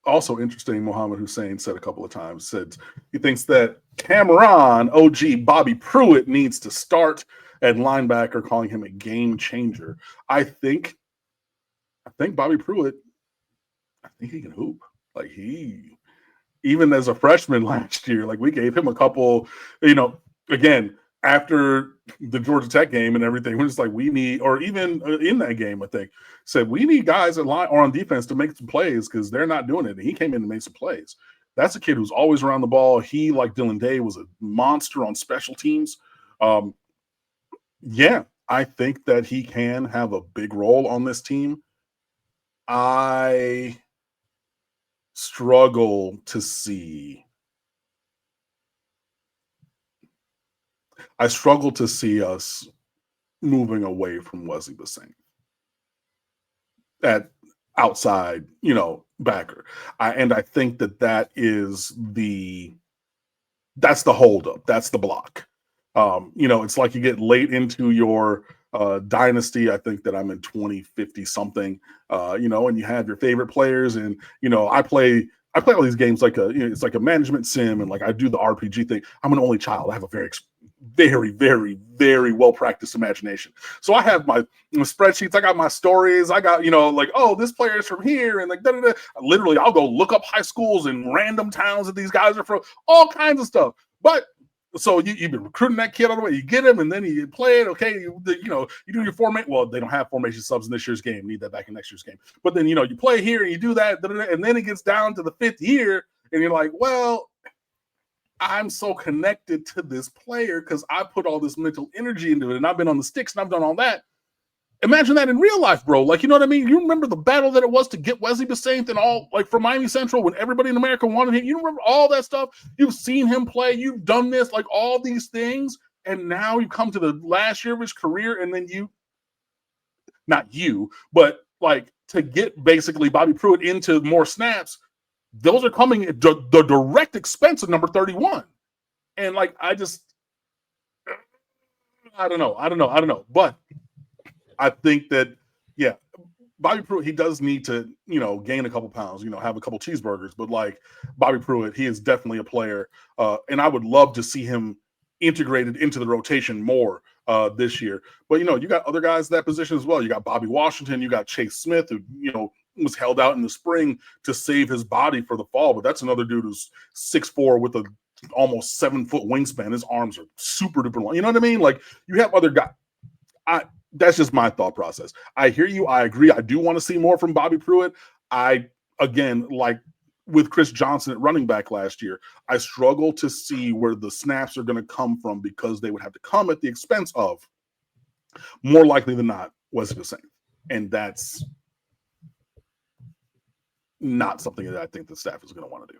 Also interesting, Mohammed Hussein said a couple of times, said he thinks that Cameron, OG, Bobby Pruitt needs to start at linebacker, calling him a game changer. I think Bobby Pruitt, I think he can hoop. Like even as a freshman last year, like we gave him a couple, again, after the Georgia Tech game and everything, we're just like, we need, or even in that game, I think, said we need guys at line or on defense to make some plays because they're not doing it. And he came in and made some plays. That's a kid who's always around the ball. He, like Dylan Day, was a monster on special teams. Yeah, I think that he can have a big role on this team. I struggle to see us moving away from Wesley Bissainthe at outside, backer. I think that's the holdup. That's the block. It's like you get late into your dynasty. I think that I'm in 2050 something, and you have your favorite players, and I play all these games like it's like a management sim, and like I do the RPG thing. I'm an only child. I have a very, very, very, very well practiced imagination. So I have my spreadsheets. I got my stories. I got like, oh, this player is from here, and like da-da-da. Literally, I'll go look up high schools and random towns that these guys are from, all kinds of stuff. But so you've been recruiting that kid all the way. You get him, and then you play it. Okay, you do your formation. Well, they don't have formation subs in this year's game. Need that back in next year's game. But then you play here and you do that, and then it gets down to the 5th year, and you're like, well, I'm so connected to this player because I put all this mental energy into it, and I've been on the sticks and I've done all that. Imagine that in real life, bro. Like, you know what I mean? You remember the battle that it was to get Wesley Bissainthe and all, like, from Miami Central when everybody in America wanted him. You remember all that stuff? You've seen him play. You've done this, like, all these things. And now you come to the last year of his career, and then not you, but, like, to get basically Bobby Pruitt into more snaps, those are coming at the direct expense of number 31. And, like, I don't know. But I think that, yeah, Bobby Pruitt, he does need to, gain a couple pounds, have a couple cheeseburgers. But like Bobby Pruitt, he is definitely a player. And I would love to see him integrated into the rotation more this year. But, you got other guys in that position as well. You got Bobby Washington. You got Chase Smith, who, was held out in the spring to save his body for the fall. But that's another dude who's 6'4" with a almost 7-foot wingspan. His arms are super duper long. You know what I mean? Like, you have other guys. That's just my thought process. I hear you. I agree. I do want to see more from Bobby Pruitt. Again, like with Chris Johnson at running back last year, I struggle to see where the snaps are going to come from because they would have to come at the expense of, more likely than not, Wesley Bissainthe. And that's not something that I think the staff is going to want to do.